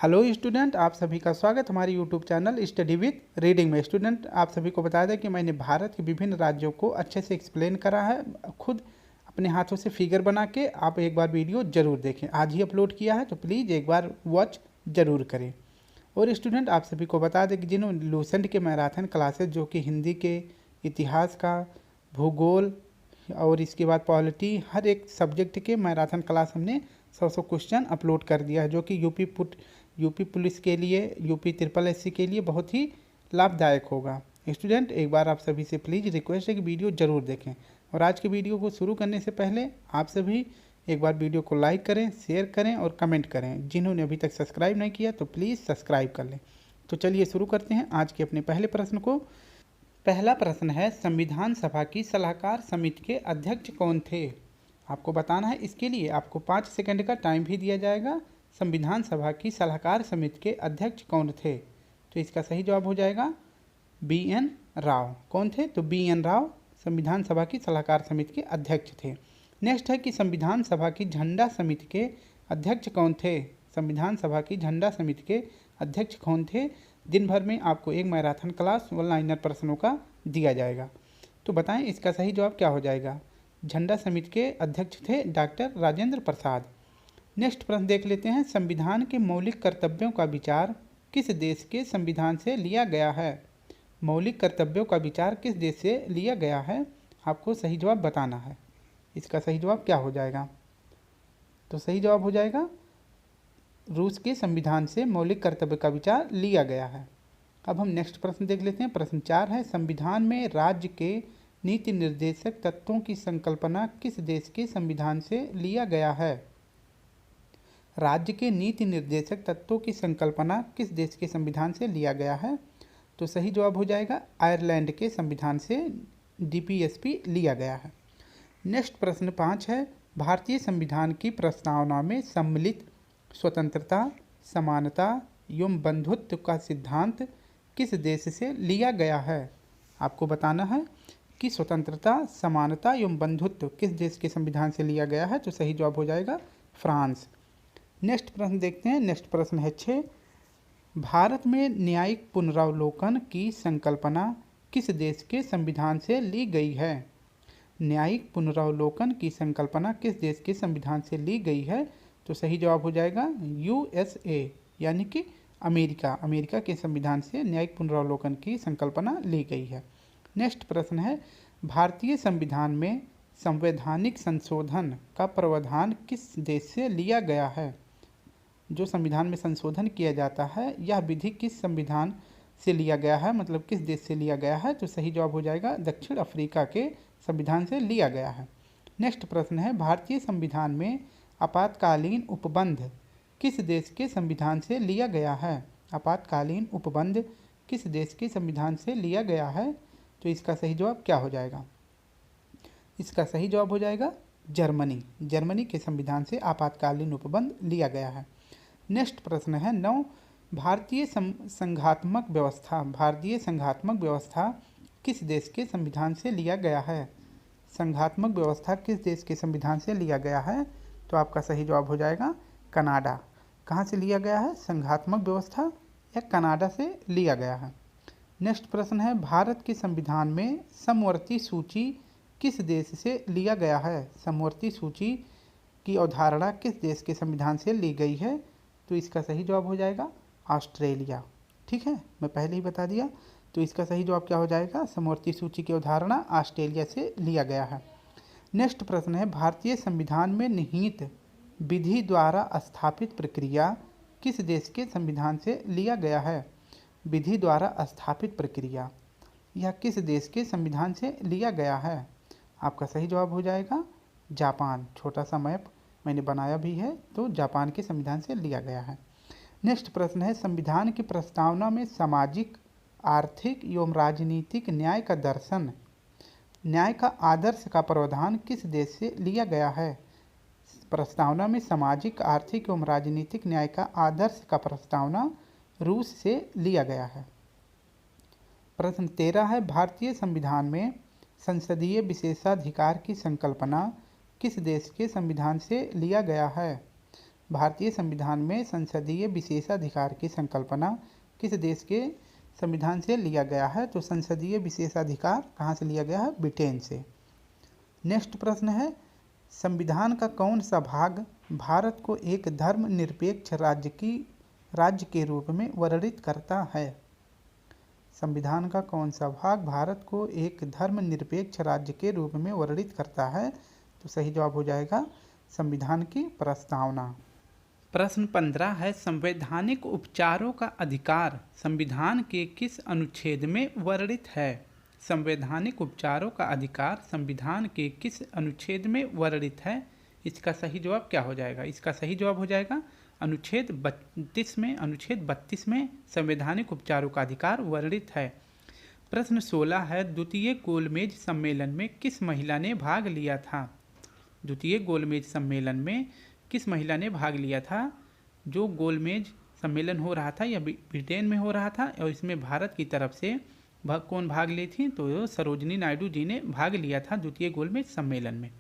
Hello student, आप सभी का स्वागत हमारे YouTube channel study with reading में। स्टूडेंट, आप सभी को बता दें कि मैंने भारत के विभिन्न राज्यों को अच्छे से एक्सप्लेन करा है, खुद अपने हाथों से फिगर बना के। आप एक बार वीडियो ज़रूर देखें, आज ही अपलोड किया है, तो प्लीज़ एक बार वॉच ज़रूर करें। और स्टूडेंट, आप सभी को बता दें कि जिन्होंने लूसेंट के मैराथन क्लासेज जो कि हिंदी के, इतिहास का, भूगोल और इसके बाद पॉलिटी, हर एक सब्जेक्ट के मैराथन क्लास हमने 100 क्वेश्चन अपलोड कर दिया है, जो कि यूपी पुलिस के लिए, यूपी ट्रिपल एससी के लिए बहुत ही लाभदायक होगा। स्टूडेंट, एक बार आप सभी से प्लीज़ रिक्वेस्ट है कि वीडियो ज़रूर देखें। और आज की वीडियो को शुरू करने से पहले आप सभी एक बार वीडियो को लाइक करें, शेयर करें और कमेंट करें। जिन्होंने अभी तक सब्सक्राइब नहीं किया तो प्लीज़ सब्सक्राइब कर लें। तो चलिए शुरू करते हैं आज के अपने पहले प्रश्न को। पहला प्रश्न है, संविधान सभा की सलाहकार समिति के अध्यक्ष कौन थे? आपको बताना है। इसके लिए आपको 5 सेकंड का टाइम भी दिया जाएगा। संविधान सभा की सलाहकार समिति के अध्यक्ष कौन थे? तो इसका सही जवाब हो जाएगा BN राव। कौन थे? तो BN राव संविधान सभा की सलाहकार समिति के अध्यक्ष थे। नेक्स्ट है कि संविधान सभा की झंडा समिति के अध्यक्ष कौन थे? संविधान सभा की झंडा समिति के अध्यक्ष कौन थे? दिन भर में आपको एक मैराथन क्लास वन लाइनर प्रश्नों का दिया जाएगा। तो बताएं इसका सही जवाब क्या हो जाएगा? झंडा समिति के अध्यक्ष थे डॉक्टर राजेंद्र प्रसाद। नेक्स्ट प्रश्न देख लेते हैं, संविधान के मौलिक कर्तव्यों का विचार किस देश के संविधान से लिया गया है? मौलिक कर्तव्यों का विचार किस देश से लिया गया है? आपको सही जवाब बताना है। इसका सही जवाब क्या हो जाएगा? तो सही जवाब हो जाएगा रूस के संविधान से मौलिक कर्तव्य का विचार लिया गया है। अब हम नेक्स्ट प्रश्न देख लेते हैं। प्रश्न 4 है, संविधान में राज्य के नीति निर्देशक तत्वों की संकल्पना किस देश के संविधान से लिया गया है? राज्य के नीति निर्देशक तत्वों की संकल्पना किस देश के संविधान से लिया गया है? तो सही जवाब हो जाएगा आयरलैंड के संविधान से DPSP लिया गया है। नेक्स्ट प्रश्न 5 है, भारतीय संविधान की प्रस्तावना में सम्मिलित स्वतंत्रता, समानता एवं बंधुत्व का सिद्धांत किस देश से लिया गया है? आपको बताना है कि स्वतंत्रता, समानता एवं बंधुत्व किस देश के संविधान से लिया गया है। तो सही जवाब हो जाएगा फ्रांस। नेक्स्ट प्रश्न देखते हैं। नेक्स्ट प्रश्न है 6, भारत में न्यायिक पुनरावलोकन की संकल्पना किस देश के संविधान से ली गई है? न्यायिक पुनरावलोकन की संकल्पना किस देश के संविधान से ली गई है? तो सही जवाब हो जाएगा USA, यानी कि अमेरिका के संविधान से न्यायिक पुनरावलोकन की संकल्पना ली गई है। नेक्स्ट प्रश्न है, भारतीय संविधान में संवैधानिक संशोधन का प्रावधान किस देश से लिया गया है? जो संविधान में संशोधन किया जाता है, यह विधि किस संविधान से लिया गया है, मतलब किस देश से लिया गया है? तो सही जवाब हो जाएगा दक्षिण अफ्रीका के संविधान से लिया गया है। नेक्स्ट प्रश्न है, भारतीय संविधान में आपातकालीन उपबंध किस देश के संविधान से लिया गया है? आपातकालीन उपबंध किस देश के संविधान से लिया गया है? तो इसका सही जवाब क्या हो जाएगा? इसका सही जवाब हो जाएगा जर्मनी के संविधान से आपातकालीन उपबंध लिया गया है। नेक्स्ट प्रश्न है 9, भारतीय संघात्मक व्यवस्था किस देश के संविधान से लिया गया है? संघात्मक व्यवस्था किस देश के संविधान से लिया गया है? तो आपका सही जवाब हो जाएगा कनाडा। कहाँ से लिया गया है? संघात्मक व्यवस्था या कनाडा से लिया गया है। नेक्स्ट प्रश्न है, भारत के संविधान में समवर्ती सूची किस देश से लिया गया है? समवर्ती सूची की अवधारणा किस देश के संविधान से ली गई है? तो इसका सही जवाब हो जाएगा ऑस्ट्रेलिया। ठीक है, मैं पहले ही बता दिया। तो इसका सही जवाब क्या हो जाएगा? समवर्ती सूची की अवधारणा ऑस्ट्रेलिया से लिया गया है। नेक्स्ट प्रश्न है, भारतीय संविधान में निहित विधि द्वारा स्थापित प्रक्रिया किस देश के संविधान से लिया गया है? विधि द्वारा स्थापित प्रक्रिया यह किस देश के संविधान से लिया गया है? आपका सही जवाब हो जाएगा जापान। छोटा सा मैप मैंने बनाया भी है, तो जापान के संविधान से लिया गया है। नेक्स्ट प्रश्न है, संविधान की प्रस्तावना में सामाजिक, आर्थिक एवं राजनीतिक न्याय का दर्शन, न्याय का आदर्श का प्रावधान किस देश से लिया गया है? प्रस्तावना में सामाजिक, आर्थिक एवं राजनीतिक न्याय का आदर्श का प्रस्तावना रूस से लिया गया है। प्रश्न 13 है, भारतीय संविधान में संसदीय विशेषाधिकार की संकल्पना किस देश के संविधान से लिया गया है? भारतीय संविधान में संसदीय विशेषाधिकार की संकल्पना किस देश के संविधान से लिया गया है? तो संसदीय विशेषाधिकार कहाँ से लिया गया है? ब्रिटेन से। नेक्स्ट प्रश्न है, संविधान का कौन सा भाग भारत को एक धर्मनिरपेक्ष राज्य के रूप में वर्णित करता है? संविधान का कौन सा भाग भारत को एक धर्मनिरपेक्ष राज्य के रूप में वर्णित करता है? तो सही जवाब हो जाएगा संविधान की प्रस्तावना। प्रश्न 15 है, संवैधानिक उपचारों का अधिकार संविधान के किस अनुच्छेद में वर्णित है? संवैधानिक उपचारों का अधिकार संविधान के किस अनुच्छेद में वर्णित है? इसका सही जवाब क्या हो जाएगा? इसका सही जवाब हो जाएगा अनुच्छेद 32 में। अनुच्छेद 32 में संवैधानिक उपचारों का अधिकार वर्णित है। प्रश्न 16 है, द्वितीय गोलमेज सम्मेलन में किस महिला ने भाग लिया था? द्वितीय गोलमेज सम्मेलन में किस महिला ने भाग लिया था? जो गोलमेज सम्मेलन हो रहा था यह ब्रिटेन में हो रहा था और इसमें भारत की तरफ से कौन भाग ली थी? तो सरोजिनी नायडू जी ने भाग लिया था द्वितीय गोलमेज सम्मेलन में।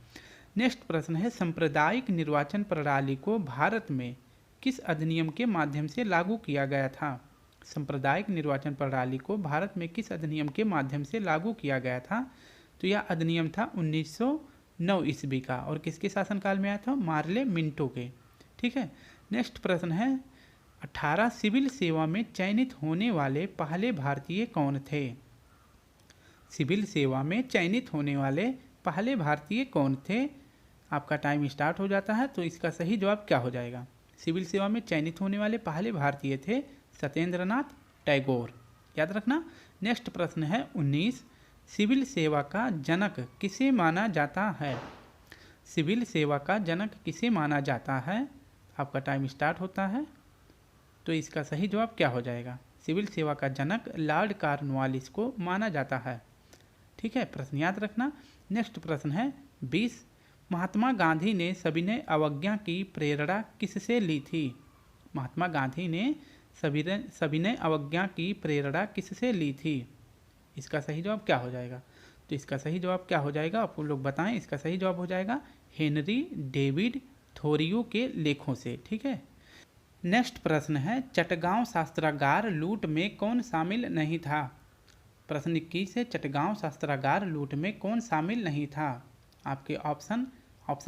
नेक्स्ट प्रश्न है, सांप्रदायिक निर्वाचन प्रणाली को भारत में किस अधिनियम के माध्यम से लागू किया गया था? सांप्रदायिक निर्वाचन प्रणाली को भारत में किस अधिनियम के माध्यम से लागू किया गया था? तो यह अधिनियम था 1909 ईस्वी का और किसके शासनकाल में आया था? मार्ले मिंटो के। ठीक है। नेक्स्ट प्रश्न है, 18 सिविल सेवा में चयनित होने वाले पहले भारतीय कौन थे? सिविल सेवा में चयनित होने वाले पहले भारतीय कौन थे? आपका टाइम स्टार्ट हो जाता है। तो इसका सही जवाब क्या हो जाएगा? सिविल सेवा में चयनित होने वाले पहले भारतीय थे सत्येंद्रनाथ टैगोर। याद रखना। नेक्स्ट प्रश्न है 19, सिविल सेवा का जनक किसे माना जाता है? सिविल सेवा का जनक किसे माना जाता है? आपका टाइम स्टार्ट होता है। तो इसका सही जवाब क्या हो जाएगा? सिविल सेवा का जनक लॉर्ड कॉर्नवालिस को माना जाता है। ठीक है, प्रश्न याद रखना। नेक्स्ट प्रश्न है 20, महात्मा गांधी ने सविनय अवज्ञा की प्रेरणा किससे ली थी? महात्मा गांधी ने सविनय अवज्ञा की प्रेरणा किससे ली थी? इसका सही जवाब क्या हो जाएगा? तो इसका सही जवाब क्या हो जाएगा? आप लोग बताएं। इसका सही जवाब हो जाएगा हेनरी डेविड थोरियो के लेखों से। ठीक है। नेक्स्ट प्रश्न है, चटगांव शस्त्रागार लूट में कौन शामिल नहीं था? प्रश्न 21 है, चटगांव शस्त्रागार लूट में कौन शामिल नहीं था? आपके ऑप्शन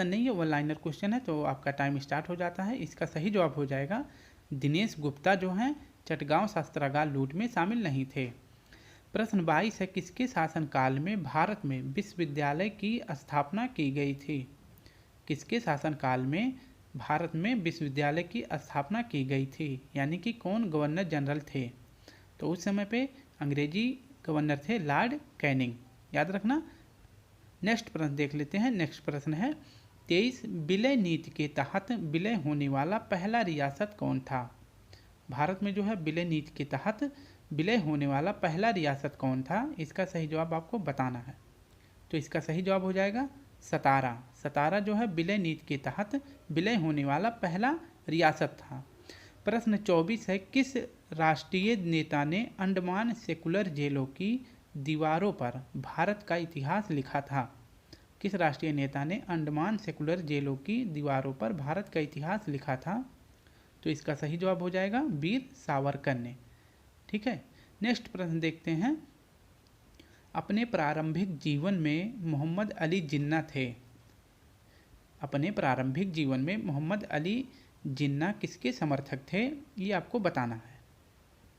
नहीं है, वन लाइनर क्वेश्चन है तो आपका टाइम स्टार्ट हो जाता है। इसका सही जवाब हो जाएगा दिनेश गुप्ता जो हैं चटगांव शस्त्रागार लूट में शामिल नहीं थे। प्रश्न 22 है, किसके शासनकाल में भारत में विश्वविद्यालय की स्थापना की गई थी? किसके शासनकाल में भारत में विश्वविद्यालय की स्थापना की गई थी? यानी कि कौन गवर्नर जनरल थे? तो उस समय पे अंग्रेजी गवर्नर थे लॉर्ड कैनिंग। याद रखना। नेक्स्ट प्रश्न देख लेते हैं। नेक्स्ट प्रश्न है 23, विलय नीति के तहत विलय होने वाला पहला रियासत कौन था? भारत में जो है विलय नीति के तहत विलय होने वाला पहला रियासत कौन था? इसका सही जवाब आपको बताना है। तो इसका सही जवाब हो जाएगा सतारा। सतारा जो है विलय नीति के तहत विलय होने वाला पहला रियासत था। प्रश्न 24 है, किस राष्ट्रीय नेता ने अंडमान सेकुलर जेलों की दीवारों पर भारत का इतिहास लिखा था? किस राष्ट्रीय नेता ने अंडमान सेकुलर जेलों की दीवारों पर भारत का इतिहास लिखा था? तो इसका सही जवाब हो जाएगा वीर सावरकर ने। ठीक है। नेक्स्ट प्रश्न देखते हैं, अपने प्रारंभिक जीवन में मोहम्मद अली जिन्ना थे। अपने प्रारंभिक जीवन में मोहम्मद अली जिन्ना किसके समर्थक थे? ये आपको बताना है,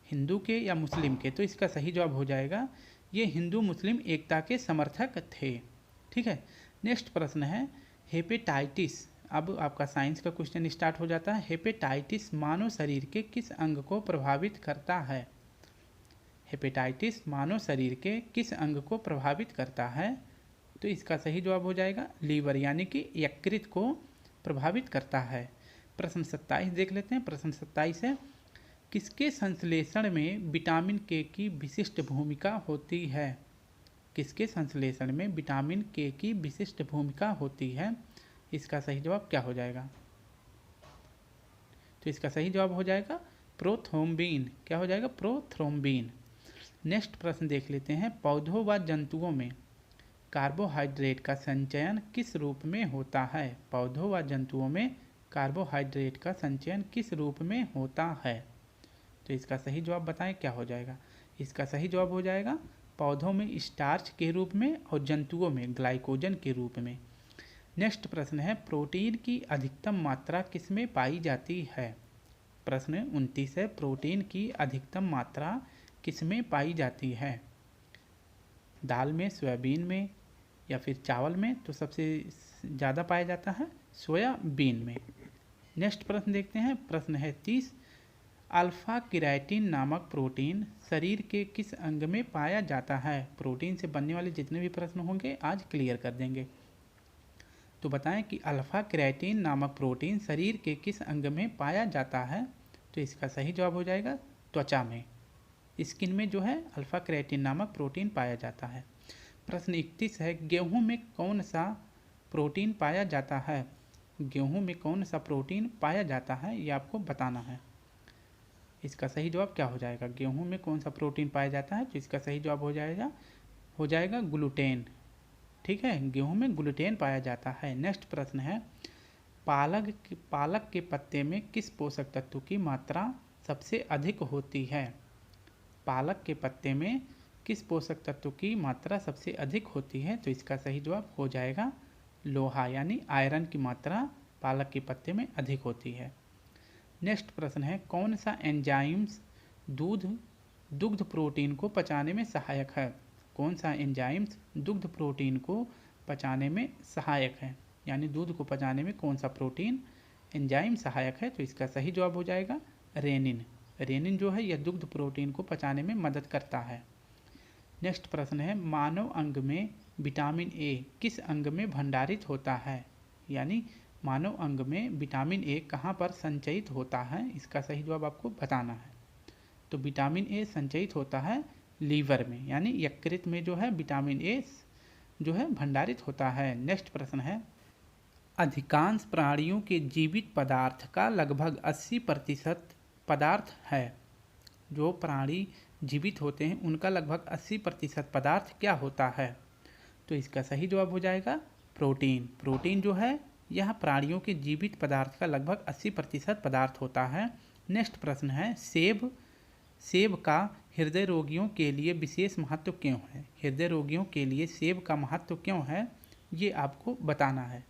हिंदू के या मुस्लिम के? तो इसका सही जवाब हो जाएगा ये हिंदू मुस्लिम एकता के समर्थक थे। ठीक है। नेक्स्ट प्रश्न है, हेपेटाइटिस, अब आपका साइंस का क्वेश्चन स्टार्ट हो जाता है। हेपेटाइटिस मानव शरीर के किस अंग को प्रभावित करता है? हेपेटाइटिस मानव शरीर के किस अंग को प्रभावित करता है? तो इसका सही जवाब हो जाएगा लीवर, यानी कि यकृत को प्रभावित करता है। प्रश्न 27 देख लेते हैं। प्रश्न 27 है, किसके संश्लेषण में विटामिन के की विशिष्ट भूमिका होती है? किसके संश्लेषण में विटामिन के की विशिष्ट भूमिका होती है? इसका सही जवाब क्या हो जाएगा? तो इसका सही जवाब हो जाएगा प्रोथ्रोम्बिन। क्या हो जाएगा? प्रोथ्रोम्बिन। नेक्स्ट प्रश्न देख लेते हैं, पौधों व जंतुओं में कार्बोहाइड्रेट का संचयन किस रूप में होता है? पौधों व जंतुओं में कार्बोहाइड्रेट का संचयन किस रूप में होता है? तो इसका सही जवाब बताएं क्या हो जाएगा। इसका सही जवाब हो जाएगा पौधों में स्टार्च के रूप में और जंतुओं में ग्लाइकोजन के रूप में। नेक्स्ट प्रश्न है, प्रोटीन की अधिकतम मात्रा किसमें पाई जाती है? प्रश्न 29 है, प्रोटीन की अधिकतम मात्रा किसमें पाई जाती है? दाल में, सोयाबीन में या फिर चावल में? तो सबसे ज़्यादा पाया जाता है सोयाबीन में। नेक्स्ट प्रश्न देखते हैं, प्रश्न है 30, अल्फा केराटिन नामक प्रोटीन शरीर के किस अंग में पाया जाता है? प्रोटीन से बनने वाले जितने भी प्रश्न होंगे आज क्लियर कर देंगे। तो बताएं कि अल्फा केराटिन नामक प्रोटीन शरीर के किस अंग में पाया जाता है? तो इसका सही जवाब हो जाएगा त्वचा में, स्किन में जो है अल्फा केराटिन नामक प्रोटीन पाया जाता है। प्रश्न 31 है, गेहूं में कौन सा प्रोटीन पाया जाता है? गेहूं में कौन सा प्रोटीन पाया जाता है ये आपको बताना है। इसका सही जवाब क्या हो जाएगा? गेहूं में कौन सा प्रोटीन पाया जाता है? तो इसका सही जवाब हो जाएगा ग्लूटेन। ठीक है, गेहूं में ग्लूटेन पाया जाता है। नेक्स्ट प्रश्न है, पालक के पत्ते में किस पोषक तत्व की मात्रा सबसे अधिक होती है? पालक के पत्ते में किस पोषक तत्व की मात्रा सबसे अधिक होती है? तो इसका सही जवाब हो जाएगा लोहा, यानी आयरन की मात्रा पालक के पत्ते में अधिक होती है। नेक्स्ट प्रश्न है, कौन सा एंजाइम्स दुग्ध प्रोटीन को पचाने में सहायक है? कौन सा एंजाइम्स दुग्ध प्रोटीन को पचाने में सहायक है, यानी दूध को पचाने में कौन सा प्रोटीन एंजाइम सहायक है? तो इसका सही जवाब हो जाएगा रेनिन। रेनिन जो है यह दुग्ध प्रोटीन को पचाने में मदद करता है। नेक्स्ट प्रश्न है, मानव अंग में विटामिन ए किस अंग में भंडारित होता है? यानी मानव अंग में विटामिन ए कहाँ पर संचयित होता है? इसका सही जवाब आपको बताना है। तो विटामिन ए संचयित होता है लीवर में, यानी यकृत में जो है विटामिन ए जो है भंडारित होता है। नेक्स्ट प्रश्न है, अधिकांश प्राणियों के जीवित पदार्थ का लगभग 80% पदार्थ है। जो प्राणी जीवित होते हैं उनका लगभग 80% पदार्थ क्या होता है? तो इसका सही जवाब हो जाएगा प्रोटीन। प्रोटीन जो है यह प्राणियों के जीवित पदार्थ का लगभग 80% पदार्थ होता है। नेक्स्ट प्रश्न है, सेब का हृदय रोगियों के लिए विशेष महत्व क्यों है? हृदय रोगियों के लिए सेब का महत्व क्यों है ये आपको बताना है।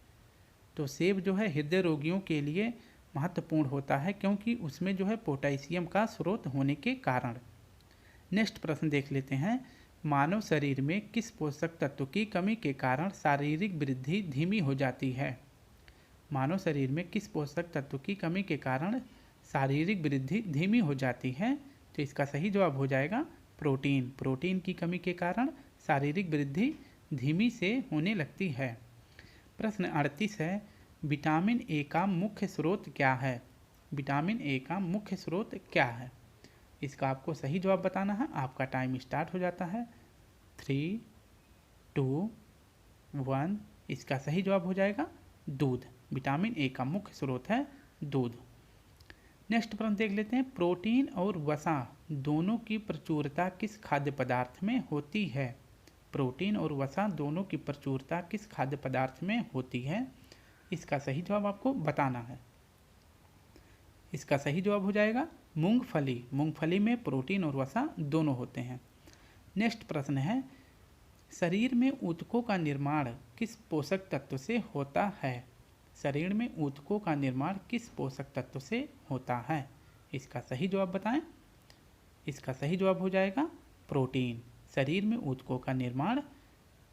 तो सेब जो है हृदय रोगियों के लिए महत्वपूर्ण होता है क्योंकि उसमें जो है पोटेशियम का स्रोत होने के कारण। नेक्स्ट प्रश्न देख लेते हैं, मानव शरीर में किस पोषक तत्व की कमी के कारण शारीरिक वृद्धि धीमी हो जाती है? मानव शरीर में किस पोषक तत्व की कमी के कारण शारीरिक वृद्धि धीमी हो जाती है? तो इसका सही जवाब हो जाएगा प्रोटीन। प्रोटीन की कमी के कारण शारीरिक वृद्धि धीमी से होने लगती है। प्रश्न 38 है, विटामिन ए का मुख्य स्रोत क्या है? विटामिन ए का मुख्य स्रोत क्या है? इसका आपको सही जवाब बताना है। आपका टाइम स्टार्ट हो जाता है। 3, 2, 1। इसका सही जवाब हो जाएगा दूध। विटामिन ए का मुख्य स्रोत है दूध। नेक्स्ट प्रश्न देख लेते हैं, प्रोटीन और वसा दोनों की प्रचुरता किस खाद्य पदार्थ में होती है? प्रोटीन और वसा दोनों की प्रचुरता किस खाद्य पदार्थ में होती है? इसका सही जवाब आपको बताना है। इसका सही जवाब हो जाएगा मूंगफली। मूंगफली में प्रोटीन और वसा दोनों होते हैं। नेक्स्ट प्रश्न है, शरीर में ऊतकों का निर्माण किस पोषक तत्व से होता है? शरीर में ऊतकों का निर्माण किस पोषक तत्व से होता है? इसका सही जवाब बताएं। इसका सही जवाब हो जाएगा प्रोटीन। शरीर में ऊतकों का निर्माण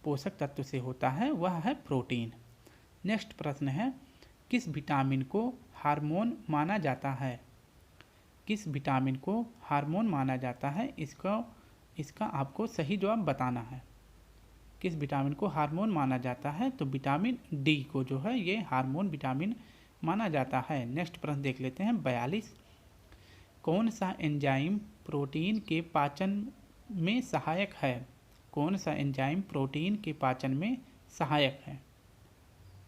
पोषक तत्व से होता है, वह है प्रोटीन। नेक्स्ट प्रश्न है, किस विटामिन को हार्मोन माना जाता है? किस विटामिन को हार्मोन माना जाता है? इसका आपको सही जवाब बताना है। किस विटामिन को हार्मोन माना जाता है? तो विटामिन डी को जो है ये हार्मोन विटामिन माना जाता है। नेक्स्ट प्रश्न देख लेते हैं 42, कौन सा एंजाइम प्रोटीन के पाचन में सहायक है? कौन सा एंजाइम प्रोटीन के पाचन में सहायक है?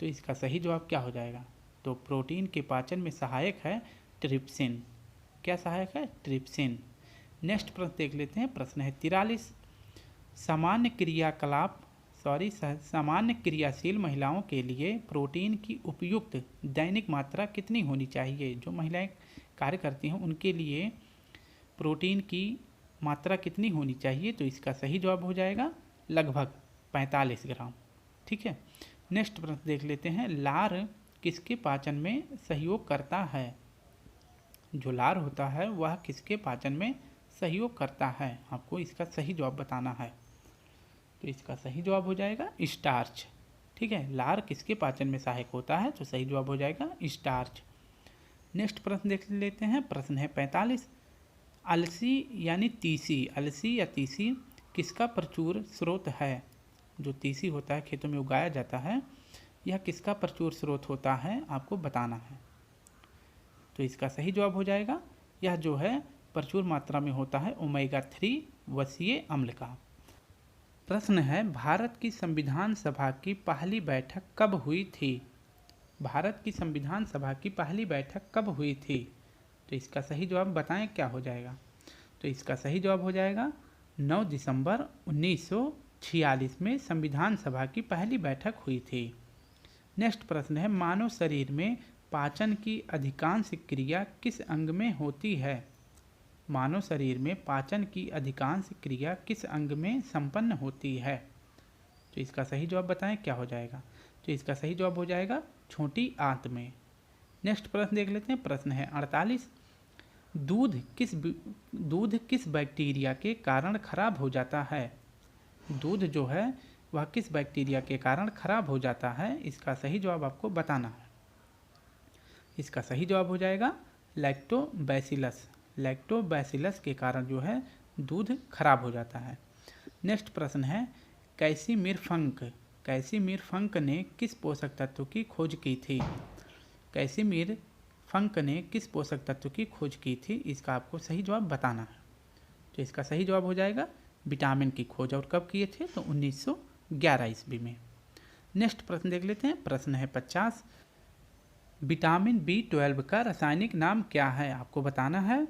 तो इसका सही जवाब क्या हो जाएगा? तो प्रोटीन के पाचन में सहायक है ट्रिप्सिन। क्या सहायक है? ट्रिप्सिन। नेक्स्ट प्रश्न देख लेते हैं, प्रश्न है 43, सामान्य क्रियाशील महिलाओं के लिए प्रोटीन की उपयुक्त दैनिक मात्रा कितनी होनी चाहिए। जो महिलाएं कार्य करती हैं उनके लिए प्रोटीन की मात्रा कितनी होनी चाहिए, तो इसका सही जवाब हो जाएगा लगभग 45 ग्राम। ठीक है, नेक्स्ट प्रश्न देख लेते हैं। लार किसके पाचन में सहयोग करता है। जो लार होता है वह किसके पाचन में सहयोग करता है, आपको इसका सही जवाब बताना है। तो इसका सही जवाब हो जाएगा स्टार्च। ठीक है, लार किसके पाचन में सहायक होता है, तो सही जवाब हो जाएगा स्टार्च। नेक्स्ट प्रश्न देख लेते हैं। प्रश्न है 45। अलसी यानी तीसी, अलसी या तीसी किसका प्रचुर स्रोत है। जो तीसी होता है खेतों में उगाया जाता है, यह किसका प्रचुर स्रोत होता है, आपको बताना है। तो इसका सही जवाब हो जाएगा, यह जो है प्रचुर मात्रा में होता है ओमेगा 3 वसीय अम्ल का। प्रश्न है, भारत की संविधान सभा की पहली बैठक कब हुई थी। भारत की संविधान सभा की पहली बैठक कब हुई थी, तो इसका सही जवाब बताएं क्या हो जाएगा। तो इसका सही जवाब हो जाएगा 9 दिसंबर 1946 में संविधान सभा की पहली बैठक हुई थी। नेक्स्ट प्रश्न है, मानव शरीर में पाचन की अधिकांश क्रिया किस अंग में होती है। मानव शरीर में पाचन की अधिकांश क्रिया किस अंग में संपन्न होती है, तो इसका सही जवाब बताएं क्या हो जाएगा। तो इसका सही जवाब हो जाएगा छोटी आंत में। नेक्स्ट प्रश्न देख लेते हैं। प्रश्न है 48। दूध किस बैक्टीरिया के कारण खराब हो जाता है। दूध जो है वह किस बैक्टीरिया के कारण खराब हो जाता है, इसका सही जवाब आपको बताना है। इसका सही जवाब हो जाएगा लैक्टोबैसिलस। लैक्टोबैसिलस के कारण जो है दूध खराब हो जाता है। नेक्स्ट प्रश्न है, कैसिमिर फंक ने किस पोषक तत्व की खोज की थी। कैसिमिर फंक ने किस पोषक तत्व की खोज की थी, इसका आपको सही जवाब बताना है। तो इसका सही जवाब हो जाएगा विटामिन की खोज, और कब किए थे, तो 1911 ईस्वी में। नेक्स्ट प्रश्न देख लेते हैं। प्रश्न है 50। विटामिन B12 का रासायनिक नाम क्या है। आपको बताना है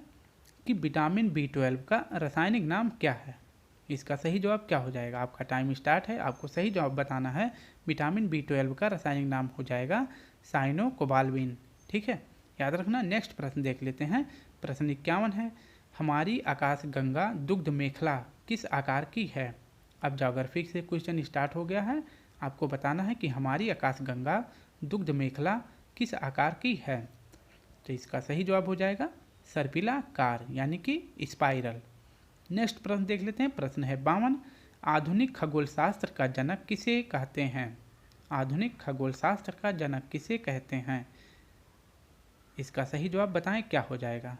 कि विटामिन B12 का रासायनिक नाम क्या है। इसका सही जवाब क्या हो जाएगा। आपका टाइम स्टार्ट है, आपको सही जवाब बताना है। विटामिन B12 का रासायनिक नाम हो जाएगा साइनोकोबाल्बिन। ठीक है, याद रखना। नेक्स्ट प्रश्न देख लेते हैं। प्रश्न 51 है, हमारी आकाशगंगा दुग्ध मेखला किस आकार की है। अब ज्योग्राफी से क्वेश्चन स्टार्ट हो गया है। आपको बताना है कि हमारी आकाशगंगा दुग्ध मेखला किस आकार की है। तो इसका सही जवाब हो जाएगा सर्पिलाकार यानी कि स्पाइरल। नेक्स्ट प्रश्न देख लेते हैं। प्रश्न है 52। आधुनिक खगोलशास्त्र का जनक किसे कहते हैं। आधुनिक खगोलशास्त्र का जनक किसे कहते हैं, इसका सही जवाब बताएं क्या हो जाएगा।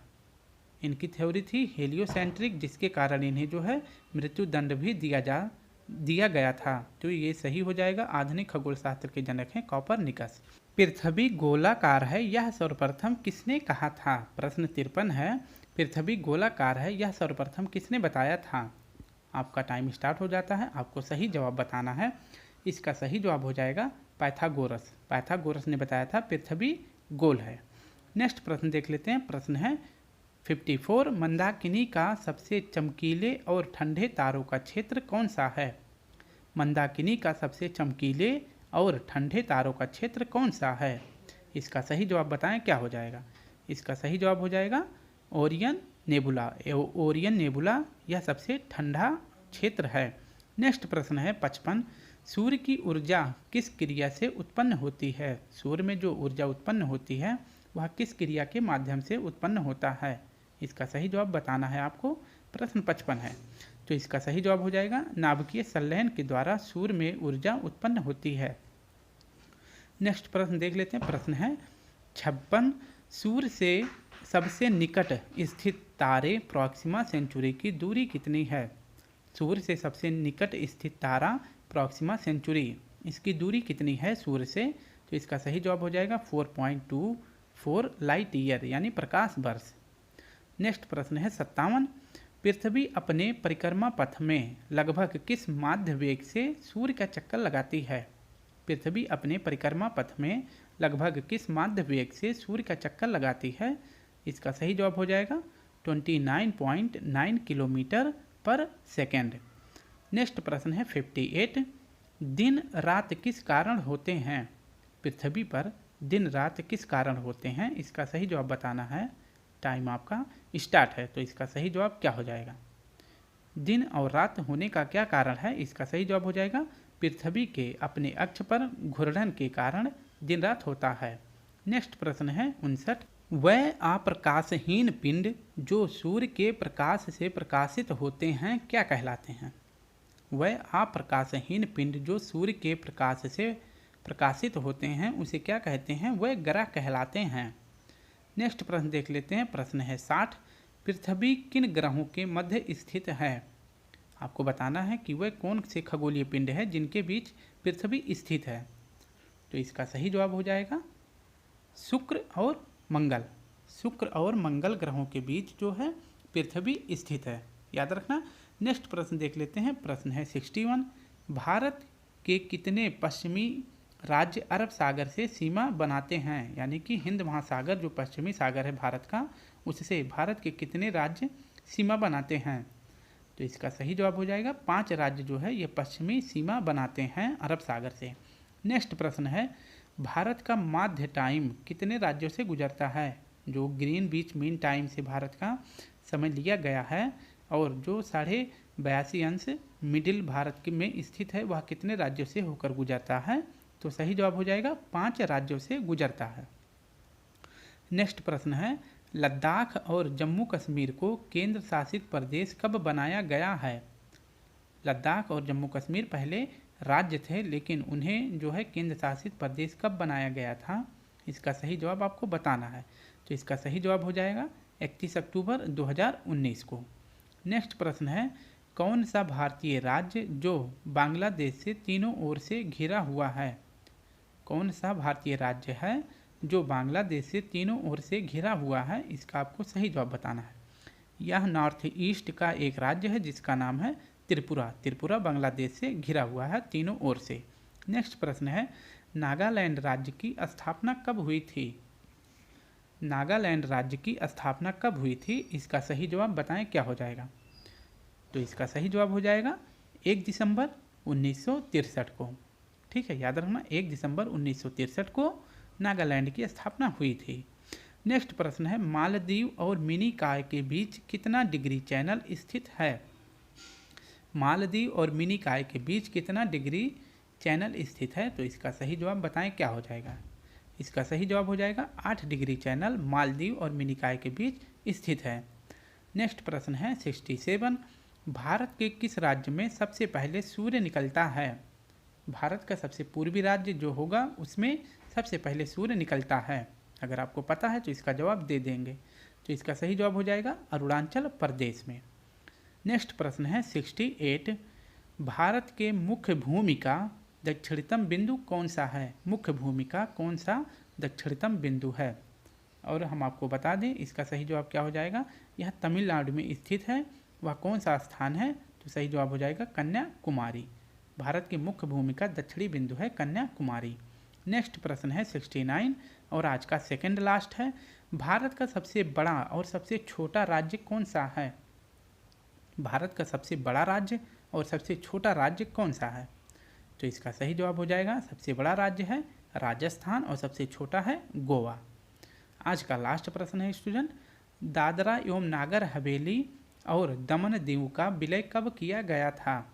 इनकी थ्योरी थी हेलियोसेंट्रिक, जिसके कारण इन्हें जो है मृत्यु दंड भी दिया गया था। तो ये सही हो जाएगा। आधुनिक खगोलशास्त्र के जनक हैं कॉपरनिकस। पृथ्वी गोलाकार है, यह सर्वप्रथम किसने कहा था। प्रश्न 53 है, पृथ्वी गोलाकार है, यह सर्वप्रथम किसने बताया था। आपका टाइम स्टार्ट हो जाता है, आपको सही जवाब बताना है। इसका सही जवाब हो जाएगा पाइथागोरस। पाइथागोरस ने बताया था पृथ्वी गोल है। नेक्स्ट प्रश्न देख लेते हैं। प्रश्न है 54। मंदाकिनी का सबसे चमकीले और ठंडे तारों का क्षेत्र कौन सा है। मंदाकिनी का सबसे चमकीले और ठंडे तारों का क्षेत्र कौन सा है, इसका सही जवाब बताएं क्या हो जाएगा। इसका सही जवाब हो जाएगा ओरियन नेबुला। ओरियन नेबुला यह सबसे ठंडा क्षेत्र है। नेक्स्ट प्रश्न है 55। सूर्य की ऊर्जा किस क्रिया से उत्पन्न होती है। सूर्य में जो ऊर्जा उत्पन्न होती है वह किस क्रिया के माध्यम से उत्पन्न होता है, इसका सही जवाब बताना है आपको। प्रश्न 55 है, तो इसका सही जवाब हो जाएगा नाभिकीय संलयन के द्वारा सूर्य में ऊर्जा उत्पन्न होती है। नेक्स्ट प्रश्न देख लेते हैं। प्रश्न है 56। सूर्य से सबसे निकट स्थित तारे प्रॉक्सिमा सेंचुरी की दूरी कितनी है। सूर्य से सबसे निकट स्थित तारा प्रॉक्सिमा सेंचुरी, इसकी दूरी कितनी है सूर्य से, तो इसका सही जवाब हो जाएगा 4.24 लाइट ईयर यानी प्रकाश वर्ष। नेक्स्ट प्रश्न है 57। पृथ्वी अपने परिक्रमा पथ में लगभग किस माध्य वेग से सूर्य का चक्कर लगाती है। पृथ्वी अपने परिक्रमा पथ में लगभग किस माध्य वेग से सूर्य का चक्कर लगाती है, इसका सही जवाब हो जाएगा 29.9 किलोमीटर पर सेकेंड। नेक्स्ट प्रश्न है 58। दिन रात किस कारण होते हैं? पृथ्वी पर दिन रात किस कारण होते हैं, इसका सही जवाब बताना है। टाइम आपका स्टार्ट है, तो इसका सही जवाब क्या हो जाएगा? दिन और रात होने का क्या कारण है, इसका सही जवाब हो जाएगा पृथ्वी के अपने अक्ष पर घूर्णन के कारण दिन रात होता है। नेक्स्ट प्रश्न है 59। वह अप्रकाशहीन पिंड जो सूर्य के प्रकाश से प्रकाशित होते हैं क्या कहलाते हैं? वह अप्रकाशहीन पिंड जो सूर्य के प्रकाश से प्रकाशित होते हैं उसे क्या कहते हैं? वह ग्रह कहलाते हैं। नेक्स्ट प्रश्न देख लेते हैं। प्रश्न है 60। पृथ्वी किन ग्रहों के मध्य स्थित है? आपको बताना है कि वह कौन से खगोलीय पिंड है जिनके बीच पृथ्वी स्थित है। तो इसका सही जवाब हो जाएगा शुक्र और मंगल। शुक्र और मंगल ग्रहों के बीच जो है पृथ्वी स्थित है, याद रखना। नेक्स्ट प्रश्न देख लेते हैं। प्रश्न है 61। भारत के कितने पश्चिमी राज्य अरब सागर से सीमा बनाते हैं? यानी कि हिंद महासागर जो पश्चिमी सागर है भारत का, उससे भारत के कितने राज्य सीमा बनाते हैं? तो इसका सही जवाब हो जाएगा 5 राज्य जो है ये पश्चिमी सीमा बनाते हैं अरब सागर से। नेक्स्ट प्रश्न है भारत का माध्य टाइम कितने राज्यों से गुजरता है? जो ग्रीनविच मीन टाइम से भारत का समय लिया गया है और जो 82.5 मिडिल भारत के में स्थित है वह कितने राज्यों से होकर गुजरता है? तो सही जवाब हो जाएगा 5 राज्यों से गुजरता है। नेक्स्ट प्रश्न है लद्दाख और जम्मू कश्मीर को केंद्र शासित प्रदेश कब बनाया गया है? लद्दाख और जम्मू कश्मीर पहले राज्य थे लेकिन उन्हें जो है केंद्र शासित प्रदेश कब बनाया गया था, इसका सही जवाब आपको बताना है। तो इसका सही जवाब हो जाएगा 31 अक्टूबर 2019 को। नेक्स्ट प्रश्न है कौन सा भारतीय राज्य जो बांग्लादेश से तीनों ओर से घिरा हुआ है? कौन सा भारतीय राज्य है जो बांग्लादेश से तीनों ओर से घिरा हुआ है, इसका आपको सही जवाब बताना है। यह नॉर्थ ईस्ट का एक राज्य है जिसका नाम है त्रिपुरा। त्रिपुरा बांग्लादेश से घिरा हुआ है तीनों ओर से। नेक्स्ट प्रश्न है नागालैंड राज्य की स्थापना कब हुई थी? नागालैंड राज्य की स्थापना कब हुई थी, इसका सही जवाब बताएं क्या हो जाएगा? तो इसका सही जवाब हो जाएगा 1 दिसंबर 1963 को। ठीक है, याद रखना 1 दिसंबर 1963 को नागालैंड की स्थापना हुई थी। नेक्स्ट प्रश्न है मालदीव और मिनीकॉय के बीच कितना डिग्री चैनल स्थित है? मालदीव और मिनीकॉय के बीच कितना डिग्री चैनल स्थित है? तो इसका सही जवाब बताएं क्या हो जाएगा? इसका सही जवाब हो जाएगा 8 डिग्री चैनल मालदीव और मिनीकॉय के बीच स्थित है। नेक्स्ट प्रश्न है 67। भारत के किस राज्य में सबसे पहले सूर्य निकलता है? भारत का सबसे पूर्वी राज्य जो होगा उसमें सबसे पहले सूर्य निकलता है। अगर आपको पता है तो इसका जवाब दे देंगे। तो इसका सही जवाब हो जाएगा अरुणाचल प्रदेश में। नेक्स्ट प्रश्न है 68। भारत के मुख्य भूमि का दक्षिणतम बिंदु कौन सा है? मुख्य भूमि का कौन सा दक्षिणतम बिंदु है? और हम आपको बता दें इसका सही जवाब क्या हो जाएगा। यह तमिलनाडु में स्थित है। वह कौन सा स्थान है? तो सही जवाब हो जाएगा कन्याकुमारी। भारत की मुख्य भूमि का दक्षिणी बिंदु है कन्याकुमारी। नेक्स्ट प्रश्न है 69 और आज का सेकंड लास्ट है। भारत का सबसे बड़ा और सबसे छोटा राज्य कौन सा है? भारत का सबसे बड़ा राज्य और सबसे छोटा राज्य कौन सा है? तो इसका सही जवाब हो जाएगा सबसे बड़ा राज्य है राजस्थान और सबसे छोटा है गोवा। आज का लास्ट प्रश्न है स्टूडेंट, दादरा एवं नागर हवेली और दमन दीव का विलय कब किया गया था?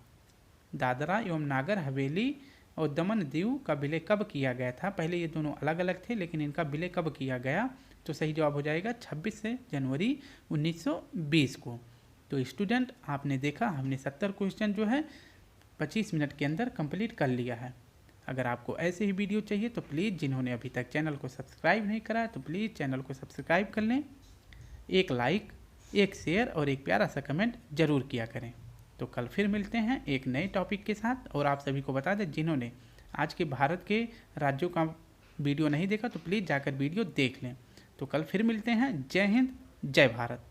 दादरा एवं नागर हवेली और दमन दीव का विलय कब किया गया था? पहले ये दोनों अलग अलग थे लेकिन इनका विलय कब किया गया? तो सही जवाब हो जाएगा 26 जनवरी 1920 को। तो स्टूडेंट आपने देखा हमने 70 क्वेश्चन जो है 25 मिनट के अंदर कंप्लीट कर लिया है। अगर आपको ऐसे ही वीडियो चाहिए तो प्लीज़ जिन्होंने अभी तक चैनल को सब्सक्राइब नहीं करा तो प्लीज़ चैनल को सब्सक्राइब कर लें। एक लाइक, एक शेयर और एक प्यारा सा कमेंट जरूर किया करें। तो कल फिर मिलते हैं एक नए टॉपिक के साथ। और आप सभी को बता दें जिन्होंने आज के भारत के राज्यों का वीडियो नहीं देखा तो प्लीज़ जाकर वीडियो देख लें। तो कल फिर मिलते हैं। जय हिंद, जय भारत।